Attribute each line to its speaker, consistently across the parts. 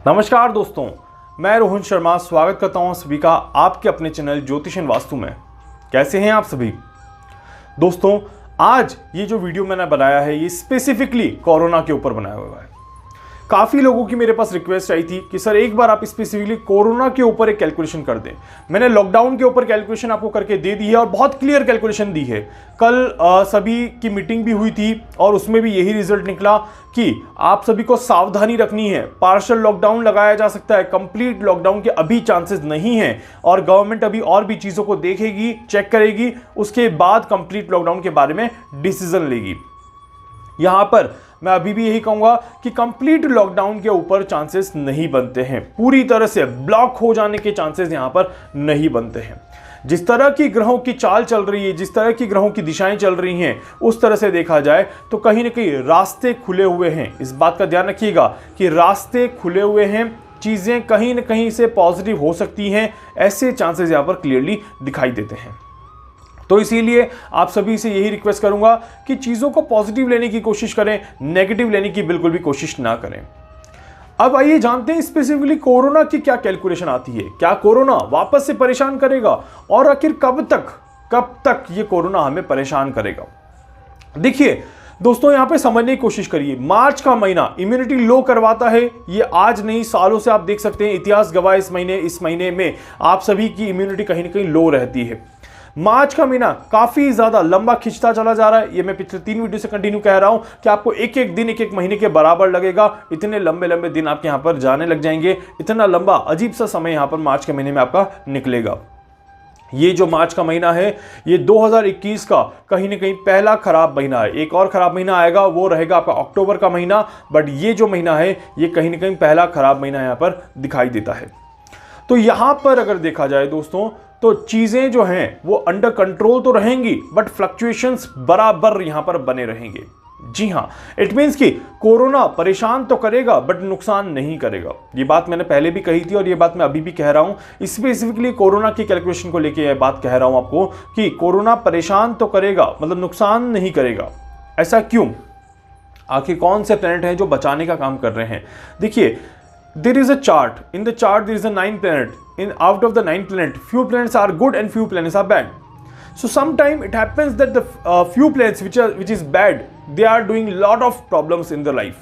Speaker 1: नमस्कार दोस्तों, मैं रोहन शर्मा स्वागत करता हूं सभी का आपके अपने चैनल ज्योतिष एंड वास्तु में। कैसे हैं आप सभी दोस्तों? आज ये जो वीडियो मैंने बनाया है ये स्पेसिफिकली कोरोना के ऊपर बनाया हुआ है। काफ़ी लोगों की मेरे पास रिक्वेस्ट आई थी कि सर एक बार आप स्पेसिफिकली कोरोना के ऊपर एक कैलकुलेशन कर दें। मैंने लॉकडाउन के ऊपर कैलकुलेशन आपको करके दे दी है और बहुत क्लियर कैलकुलेशन दी है। कल सभी की मीटिंग भी हुई थी और उसमें भी यही रिजल्ट निकला कि आप सभी को सावधानी रखनी है। पार्शियल लॉकडाउन लगाया जा सकता है, कंप्लीट लॉकडाउन के अभी चांसेस नहीं है और गवर्नमेंट अभी और भी चीज़ों को देखेगी, चेक करेगी, उसके बाद कंप्लीट लॉकडाउन के बारे में डिसीजन लेगी। यहां पर मैं अभी भी यही कहूंगा कि कंप्लीट लॉकडाउन के ऊपर चांसेस नहीं बनते हैं, पूरी तरह से ब्लॉक हो जाने के चांसेस यहां पर नहीं बनते हैं। जिस तरह की ग्रहों की चाल चल रही है, जिस तरह की ग्रहों की दिशाएं चल रही हैं, उस तरह से देखा जाए तो कहीं ना कहीं रास्ते खुले हुए हैं। इस बात का ध्यान रखिएगा कि रास्ते खुले हुए हैं, चीजें कहीं ना कहीं से पॉजिटिव हो सकती हैं, ऐसे चांसेस यहां पर क्लियरली दिखाई देते हैं। तो इसीलिए आप सभी से यही रिक्वेस्ट करूंगा कि चीज़ों को पॉजिटिव लेने की कोशिश करें, नेगेटिव लेने की बिल्कुल भी कोशिश ना करें। अब आइए जानते हैं स्पेसिफिकली कोरोना की क्या कैलकुलेशन आती है। क्या कोरोना वापस से परेशान करेगा और आखिर कब तक ये कोरोना हमें परेशान करेगा? देखिए दोस्तों, यहां पे समझने की कोशिश करिए। मार्च का महीना इम्यूनिटी लो करवाता है। ये आज नहीं, सालों से आप देख सकते हैं, इतिहास गवाह इस महीने में आप सभी की इम्यूनिटी कहीं ना कहीं लो रहती है। मार्च का महीना काफी ज्यादा लंबा खिंचता चला जा रहा है। ये मैं पिछले 3 वीडियो से कंटिन्यू कह रहा हूं कि आपको एक एक दिन, एक एक महीने के बराबर लगेगा। इतने लंबे लंबे दिन आपके यहां पर जाने लग जाएंगे, इतना लंबा अजीब सा समय यहां पर मार्च के महीने में आपका निकलेगा। ये जो मार्च का महीना है ये 2021 का कहीं ना कहीं पहला खराब महीना है। एक और खराब महीना आएगा, वो रहेगा आपका अक्टूबर का महीना, बट ये जो महीना है ये कहीं ना कहीं पहला खराब महीना यहां पर दिखाई देता है। तो यहां पर अगर देखा जाए दोस्तों तो चीजें जो हैं वो अंडर कंट्रोल तो रहेंगी, बट फ्लक्चुएशंस बराबर यहां पर बने रहेंगे। जी हां, इट मींस कि कोरोना परेशान तो करेगा बट नुकसान नहीं करेगा। ये बात मैंने पहले भी कही थी और ये बात मैं अभी भी कह रहा हूं। स्पेसिफिकली कोरोना की कैलकुलेशन को लेकर यह बात कह रहा हूं आपको कि कोरोना परेशान तो करेगा, मतलब नुकसान नहीं करेगा। ऐसा क्यों? आखिर कौन से प्लैनेट हैं जो बचाने का काम कर रहे हैं? देखिए, there is a chart. In the chart there is a 9 planet. Out of the 9 planet, few planets are good and few planets are bad. So sometime it happens that the few planets which is bad, they are doing lot of problems in their life.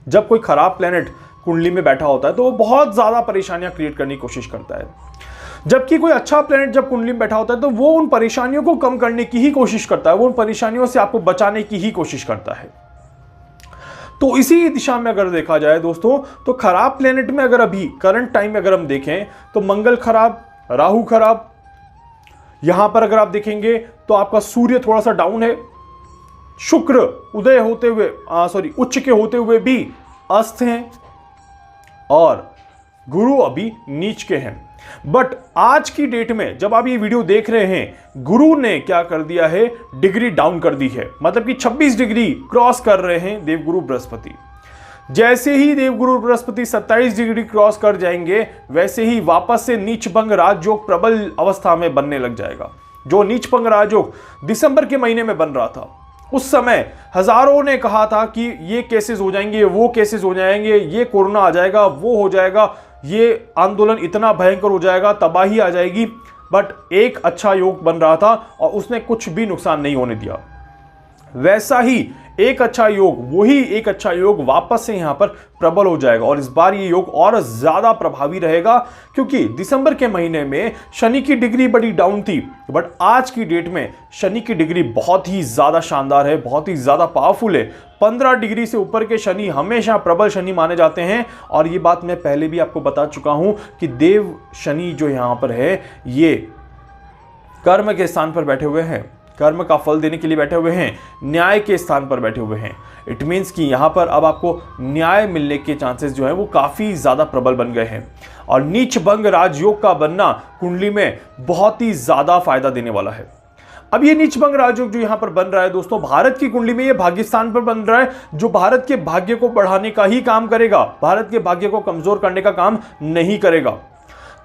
Speaker 1: जब कोई खराब planet कुंडली में बैठा होता है तो वो बहुत ज्यादा परेशानियां क्रिएट करने की कोशिश करता है, जबकि कोई अच्छा प्लेनेट जब कुंडली में बैठा होता है तो वो उन परेशानियों को कम करने की ही कोशिश करता है, वो उन परेशानियों से आपको बचाने की ही कोशिश करता है। तो इसी दिशा में अगर देखा जाए दोस्तों तो खराब प्लेनेट में अगर अभी करंट टाइम में अगर हम देखें तो मंगल खराब, राहु खराब। यहां पर अगर आप देखेंगे तो आपका सूर्य थोड़ा सा डाउन है, शुक्र उदय होते हुए उच्च के होते हुए भी अस्त हैं और गुरु अभी नीच के हैं। बट आज की डेट में जब आप ये वीडियो देख रहे हैं, गुरु ने क्या कर दिया है, डिग्री डाउन कर दी है। मतलब कि 26 डिग्री क्रॉस कर रहे हैं देवगुरु बृहस्पति। जैसे ही देवगुरु बृहस्पति 27 डिग्री क्रॉस कर जाएंगे वैसे ही वापस से नीचभंग राजयोग प्रबल अवस्था में बनने लग जाएगा। जो नीचभंग राजयोग दिसंबर के महीने में बन रहा था, उस समय हजारों ने कहा था कि ये केसेस हो जाएंगे, वो केसेस हो जाएंगे, ये कोरोना आ जाएगा, वो हो जाएगा, ये आंदोलन इतना भयंकर हो जाएगा, तबाही आ जाएगी। बट एक अच्छा योग बन रहा था और उसने कुछ भी नुकसान नहीं होने दिया। वैसा ही एक अच्छा योग, वही एक अच्छा योग वापस से यहां पर प्रबल हो जाएगा और इस बार ये योग और ज्यादा प्रभावी रहेगा, क्योंकि दिसंबर के महीने में शनि की डिग्री बड़ी डाउन थी, बट आज की डेट में शनि की डिग्री बहुत ही ज्यादा शानदार है, बहुत ही ज्यादा पावरफुल है। 15 डिग्री से ऊपर के शनि हमेशा प्रबल शनि माने जाते हैं और ये बात मैं पहले भी आपको बता चुका हूं कि देव शनि जो यहां पर है ये कर्म के स्थान पर बैठे हुए हैं, कर्म का फल देने के लिए बैठे हुए हैं, न्याय के स्थान पर बैठे हुए हैं। इट मीन्स कि यहां पर अब आपको न्याय मिलने के चांसेस जो है वो काफी ज्यादा प्रबल बन गए हैं और नीचभंग राजयोग का बनना कुंडली में बहुत ही ज्यादा फायदा देने वाला है। अब ये नीचभंग राजयोग जो यहां पर बन रहा है दोस्तों, भारत की कुंडली में ये भाग्य स्थान पर बन रहा है, जो भारत के भाग्य को बढ़ाने का ही काम करेगा, भारत के भाग्य को कमजोर करने का काम नहीं करेगा।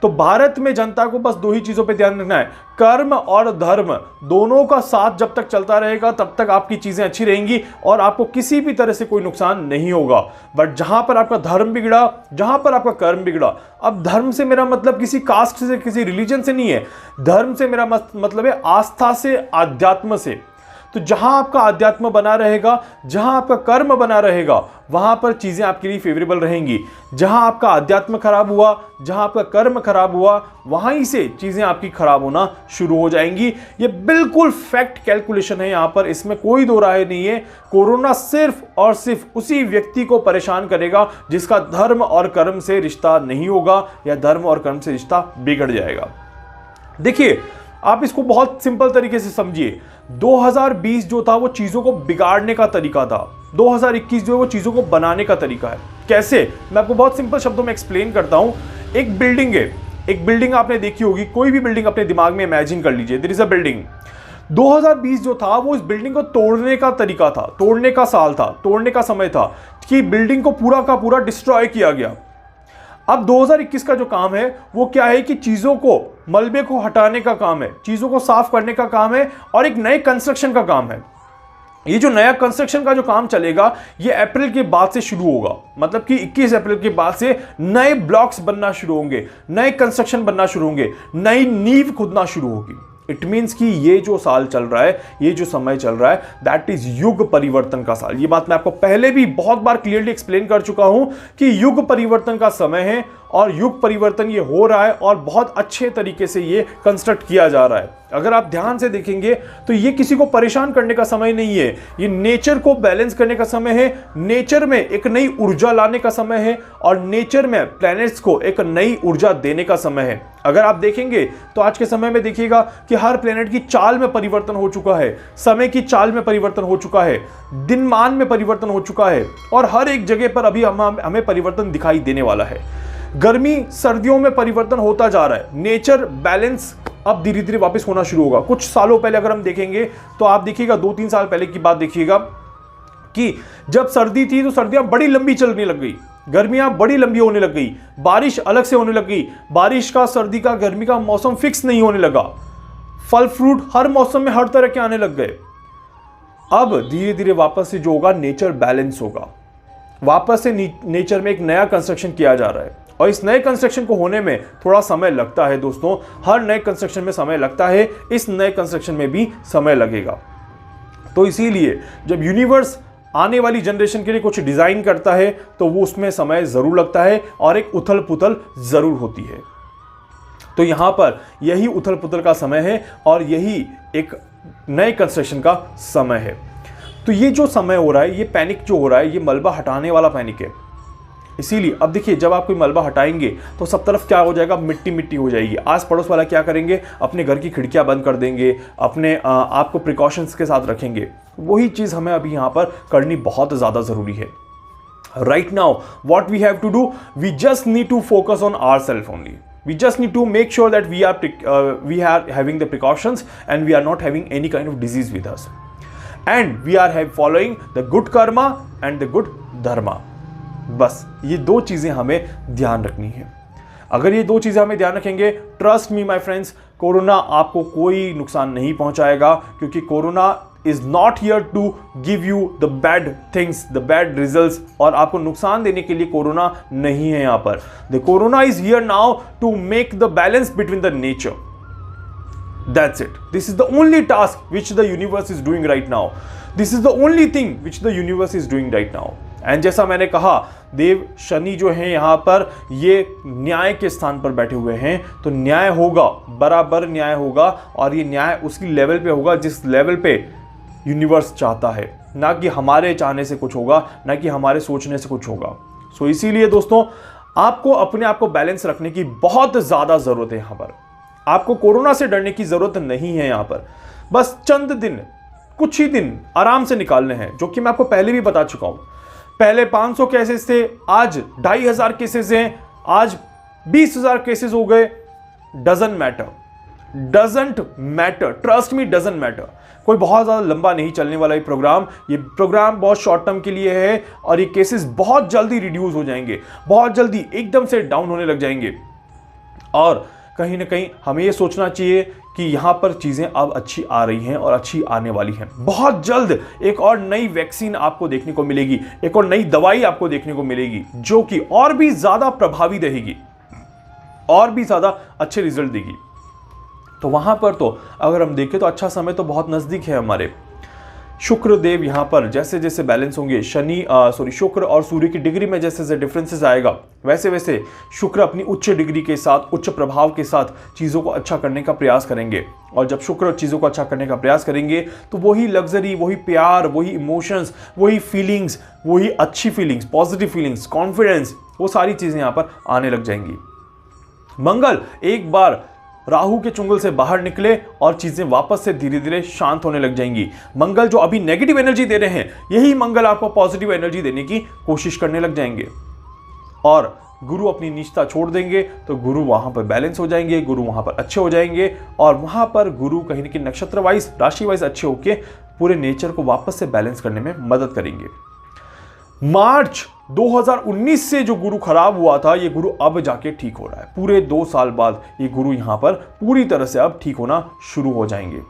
Speaker 1: तो भारत में जनता को बस दो ही चीजों पे ध्यान रखना है, कर्म और धर्म, दोनों का साथ जब तक चलता रहेगा तब तक आपकी चीजें अच्छी रहेंगी और आपको किसी भी तरह से कोई नुकसान नहीं होगा। बट जहां पर आपका धर्म बिगड़ा, जहां पर आपका कर्म बिगड़ा, अब धर्म से मेरा मतलब किसी कास्ट से, किसी रिलीजन से नहीं है, धर्म से मेरा मतलब है आस्था से, आध्यात्म से। तो जहां आपका अध्यात्म बना रहेगा, जहां आपका कर्म बना रहेगा, वहां पर चीजें आपके लिए फेवरेबल रहेंगी। जहां आपका अध्यात्म खराब हुआ, जहां आपका कर्म खराब हुआ, वहीं से चीजें आपकी खराब होना शुरू हो जाएंगी। ये बिल्कुल फैक्ट कैलकुलेशन है, यहां पर इसमें कोई दो राय नहीं है। कोरोना सिर्फ और सिर्फ उसी व्यक्ति को परेशान करेगा जिसका धर्म और कर्म से रिश्ता नहीं होगा या धर्म और कर्म से रिश्ता बिगड़ जाएगा। देखिए, आप इसको बहुत सिंपल तरीके से समझिए। 2020 जो था वो चीजों को बिगाड़ने का तरीका था, 2021 जो है वो चीजों को बनाने का तरीका है। कैसे? मैं आपको बहुत सिंपल शब्दों में एक्सप्लेन करता हूं। एक बिल्डिंग है, एक बिल्डिंग आपने देखी होगी, कोई भी बिल्डिंग अपने दिमाग में इमेजिन कर लीजिए, देयर इज अ बिल्डिंग। 2020 जो था वो इस बिल्डिंग को तोड़ने का तरीका था, तोड़ने का साल था, तोड़ने का समय था कि बिल्डिंग को पूरा का पूरा डिस्ट्रॉय किया गया। अब 2021 का जो काम है वो क्या है कि चीजों को, मलबे को हटाने का काम है, चीजों को साफ करने का काम है और एक नए कंस्ट्रक्शन का काम है। ये जो नया कंस्ट्रक्शन का जो काम चलेगा ये अप्रैल के बाद से शुरू होगा, मतलब कि 21 अप्रैल के बाद से नए ब्लॉक्स बनना शुरू होंगे, नए कंस्ट्रक्शन बनना शुरू होंगे, नई नींव खुदना शुरू होगी। इट मीन्स कि ये जो साल चल रहा है, ये जो समय चल रहा है, दैट इज युग परिवर्तन का साल। ये बात मैं आपको पहले भी बहुत बार क्लियरली एक्सप्लेन कर चुका हूं कि युग परिवर्तन का समय है और युग परिवर्तन ये हो रहा है और बहुत अच्छे तरीके से ये कंस्ट्रक्ट किया जा रहा है। अगर आप ध्यान से देखेंगे तो ये किसी को परेशान करने का समय नहीं है, ये नेचर को बैलेंस करने का समय है, नेचर में एक नई ऊर्जा लाने का समय है और नेचर में प्लैनेट्स को एक नई ऊर्जा देने का समय है। अगर आप देखेंगे तो आज के समय में देखिएगा कि हर प्लैनेट की चाल में परिवर्तन हो चुका है, समय की चाल में परिवर्तन हो चुका है, दिनमान में परिवर्तन हो चुका है और हर एक जगह पर अभी हमें परिवर्तन दिखाई देने वाला है। गर्मी सर्दियों में परिवर्तन होता जा रहा है, नेचर बैलेंस अब धीरे धीरे वापस होना शुरू होगा। कुछ सालों पहले अगर हम देखेंगे तो आप देखिएगा, 2-3 साल पहले की बात देखिएगा कि जब सर्दी थी तो सर्दियां बड़ी लंबी चलने लग गई, गर्मियां बड़ी लंबी होने लग गई, बारिश अलग से होने लग गई, बारिश का, सर्दी का, गर्मी का मौसम फिक्स नहीं होने लगा, फल फ्रूट हर मौसम में हर तरह के आने लग गए। अब धीरे धीरे वापस से जो होगा नेचर बैलेंस होगा, वापस से नेचर में एक नया कंस्ट्रक्शन किया जा रहा है और इस नए कंस्ट्रक्शन को होने में थोड़ा समय लगता है दोस्तों। हर नए कंस्ट्रक्शन में समय लगता है, इस नए कंस्ट्रक्शन में भी समय लगेगा। तो इसीलिए जब यूनिवर्स आने वाली जनरेशन के लिए कुछ डिजाइन करता है तो वो उसमें समय जरूर लगता है और एक उथल पुथल जरूर होती है। तो यहां पर यही उथल पुथल का समय है और यही एक नए कंस्ट्रक्शन का समय है। तो ये जो समय हो रहा है, ये पैनिक जो हो रहा है, ये मलबा हटाने वाला पैनिक है। इसीलिए अब देखिए, जब आप कोई मलबा हटाएंगे तो सब तरफ क्या हो जाएगा, मिट्टी मिट्टी हो जाएगी। आस पड़ोस वाला क्या करेंगे, अपने घर की खिड़कियां बंद कर देंगे, अपने आपको प्रिकॉशंस के साथ रखेंगे। वही चीज़ हमें अभी यहाँ पर करनी बहुत ज़्यादा ज़रूरी है। Right now what we have to do, we just need to focus on ourself only. We just need to make sure that we are having the precautions and we are not having any kind of disease with us, and we are following the good karma and the good dharma. बस ये दो चीज़ें हमें ध्यान रखनी है। अगर ये दो चीज़ें हमें ध्यान रखेंगे, trust me my friends, corona आपको कोई नुकसान नहीं पहुंचाएगा, क्योंकि corona is not here to give you the bad things, the bad results, और आपको नुकसान देने के लिए कोरोना नहीं है यहाँ पर। The corona is here now to make the balance between the nature. That's it. This is the only task which the universe is doing right now. This is the only thing which the universe is doing right now. And जैसा मैंने कहा, देव शनि जो है यहाँ पर ये न्याय के स्थान पर बैठे हुए हैं, तो न्याय होगा, बराबर न्याय होगा, और ये न्याय उसी लेवल पे होगा जिस लेवल पे यूनिवर्स चाहता है, ना कि हमारे चाहने से कुछ होगा, ना कि हमारे सोचने से कुछ होगा। सो इसीलिए दोस्तों, आपको अपने आप को बैलेंस रखने की बहुत ज़्यादा ज़रूरत है। यहाँ पर आपको कोरोना से डरने की ज़रूरत नहीं है। यहाँ पर बस चंद दिन, कुछ ही दिन आराम से निकालने हैं, जो कि मैं आपको पहले भी बता चुका हूँ। पहले 500 केसेस थे, आज 2500 केसेस हैं, आज 20,000 केसेस हो गए। Doesn't matter, trust me, doesn't matter. कोई बहुत ज़्यादा लंबा नहीं चलने वाला ये प्रोग्राम बहुत शॉर्ट टर्म के लिए है, और ये केसेस बहुत जल्दी रिड्यूस हो जाएंगे, बहुत जल्दी एकदम से डाउन होने लग जाएंगे। और कहीं ना कहीं हमें ये सोचना चाहिए कि यहाँ पर चीज़ें अब अच्छी आ रही हैं और अच्छी आने वाली हैं। बहुत जल्द एक और नई वैक्सीन आपको देखने को मिलेगी, एक और नई दवाई आपको देखने को मिलेगी जो कि और भी ज़्यादा प्रभावी रहेगी, और भी ज़्यादा अच्छे रिजल्ट देगी। तो वहाँ पर तो अगर हम देखें तो अच्छा समय तो बहुत नज़दीक है हमारे। शुक्र देव यहाँ पर जैसे जैसे बैलेंस होंगे, शुक्र और सूर्य की डिग्री में जैसे जैसे डिफरेंसेस आएगा, वैसे वैसे शुक्र अपनी उच्च डिग्री के साथ, उच्च प्रभाव के साथ चीज़ों को अच्छा करने का प्रयास करेंगे। और जब शुक्र चीज़ों को अच्छा करने का प्रयास करेंगे तो वही लग्जरी, वही प्यार, वही इमोशंस, वही फीलिंग्स, वही अच्छी फीलिंग्स, पॉजिटिव फीलिंग्स, कॉन्फिडेंस, वो सारी चीज़ें यहाँ पर आने लग जाएंगी। मंगल एक बार राहु के चुंगल से बाहर निकले और चीजें वापस से धीरे धीरे शांत होने लग जाएंगी। मंगल जो अभी नेगेटिव एनर्जी दे रहे हैं, यही मंगल आपको पॉजिटिव एनर्जी देने की कोशिश करने लग जाएंगे। और गुरु अपनी नीचता छोड़ देंगे तो गुरु वहां पर बैलेंस हो जाएंगे, गुरु वहां पर अच्छे हो जाएंगे। और वहां पर गुरु कहीं ना कहीं नक्षत्र वाइज, राशि वाइज अच्छे होके पूरे नेचर को वापस से बैलेंस करने में मदद करेंगे। मार्च 2019 से जो गुरु खराब हुआ था, ये गुरु अब जाके ठीक हो रहा है। पूरे 2 साल बाद ये गुरु यहां पर पूरी तरह से अब ठीक होना शुरू हो जाएंगे।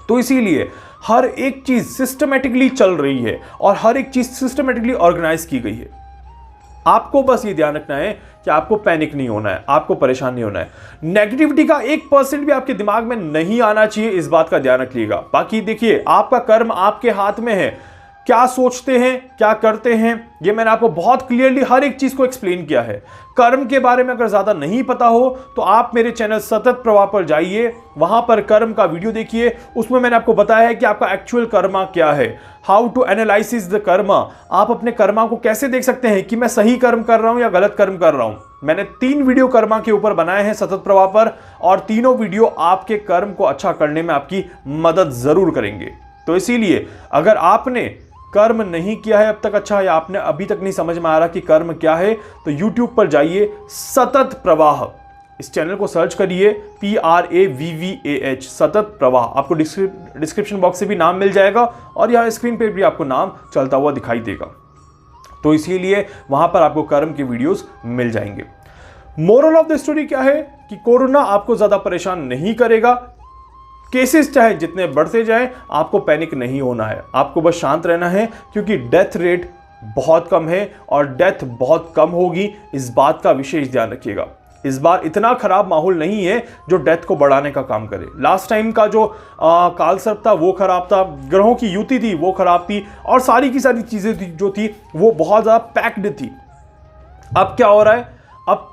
Speaker 1: तो इसीलिए हर एक चीज सिस्टमेटिकली चल रही है और हर एक चीज सिस्टमेटिकली ऑर्गेनाइज की गई है। आपको बस ये ध्यान रखना है कि आपको पैनिक नहीं होना है, आपको परेशान नहीं होना है। नेगेटिविटी का 1% भी आपके दिमाग में नहीं आना चाहिए, इस बात का ध्यान रखिएगा। बाकी देखिए, आपका कर्म आपके हाथ में है। क्या सोचते हैं, क्या करते हैं, ये मैंने आपको बहुत क्लियरली हर एक चीज को एक्सप्लेन किया है। कर्म के बारे में अगर ज्यादा नहीं पता हो तो आप मेरे चैनल सतत प्रवाह पर जाइए, वहां पर कर्म का वीडियो देखिए। उसमें मैंने आपको बताया है कि आपका एक्चुअल कर्मा क्या है, how to analysis the karma. आप अपने कर्मा को कैसे देख सकते हैं कि मैं सही कर्म कर रहा हूं या गलत कर्म कर रहा हूं। मैंने 3 वीडियो कर्मा के ऊपर बनाए हैं सतत प्रवाह पर, और तीनों वीडियो आपके कर्म को अच्छा करने में आपकी मदद जरूर करेंगे। तो इसीलिए अगर आपने कर्म नहीं किया है अब तक अच्छा, या आपने अभी तक नहीं समझ में आ रहा कि कर्म क्या है, तो YouTube पर जाइए, सतत प्रवाह, इस चैनल को सर्च करिए, PRAVVAH, सतत प्रवाह। आपको डिस्क्रिप्शन बॉक्स से भी नाम मिल जाएगा और यहाँ स्क्रीन पे भी आपको नाम चलता हुआ दिखाई देगा। तो इसीलिए वहां पर आपको कर्म के वीडियोस मिल जाएंगे। मोरल ऑफ द स्टोरी क्या है कि कोरोना आपको ज्यादा परेशान नहीं करेगा। केसेस चाहे जितने बढ़ते जाएं, आपको पैनिक नहीं होना है, आपको बस शांत रहना है, क्योंकि डेथ रेट बहुत कम है और डेथ बहुत कम होगी। इस बात का विशेष ध्यान रखिएगा। इस बार इतना खराब माहौल नहीं है जो डेथ को बढ़ाने का काम करे। लास्ट टाइम का जो कालसर्प था वो खराब था, ग्रहों की युति थी वो खराब थी, और सारी की सारी चीजें जो थी वो बहुत ज्यादा पैक्ड थी। अब क्या हो रहा है, अब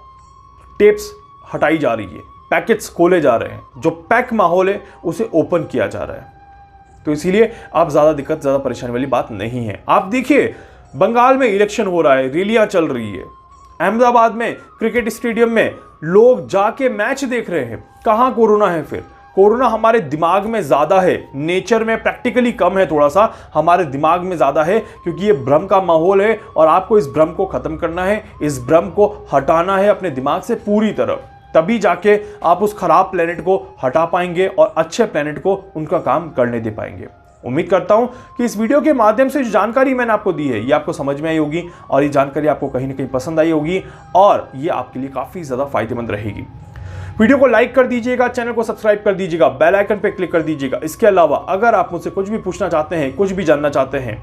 Speaker 1: टेप्स हटाई जा रही है, पैकेट्स खोले जा रहे हैं, जो पैक माहौल है उसे ओपन किया जा रहा है। तो इसीलिए आप ज्यादा दिक्कत, ज्यादा परेशानी वाली बात नहीं है। आप देखिए, बंगाल में इलेक्शन हो रहा है, रैलियां चल रही है, अहमदाबाद में क्रिकेट स्टेडियम में लोग जाके मैच देख रहे हैं। कहां कोरोना है फिर? कोरोना हमारे दिमाग में ज्यादा है, नेचर में प्रैक्टिकली कम है, थोड़ा सा हमारे दिमाग में ज्यादा है, क्योंकि ये भ्रम का माहौल है और आपको इस भ्रम को खत्म करना है, इस भ्रम को हटाना है अपने दिमाग से पूरी तरह। तभी जाके आप उस खराब प्लेनेट को हटा पाएंगे और अच्छे प्लेनेट को उनका काम करने दे पाएंगे। उम्मीद करता हूं कि इस वीडियो के माध्यम से जो जानकारी मैंने आपको दी है ये आपको समझ में आई होगी और ये जानकारी आपको कहीं ना कहीं पसंद आई होगी और ये आपके लिए काफी ज्यादा फायदेमंद रहेगी। वीडियो को लाइक कर दीजिएगा, चैनल को सब्सक्राइब कर दीजिएगा, बेल आइकन पे क्लिक कर दीजिएगा। इसके अलावा अगर आप मुझसे कुछ भी पूछना चाहते हैं, कुछ भी जानना चाहते हैं,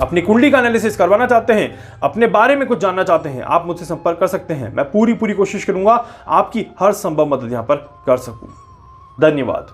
Speaker 1: अपनी कुंडली का एनालिसिस करवाना चाहते हैं, अपने बारे में कुछ जानना चाहते हैं, आप मुझसे संपर्क कर सकते हैं। मैं पूरी कोशिश करूंगा आपकी हर संभव मदद यहां पर कर सकूं। धन्यवाद।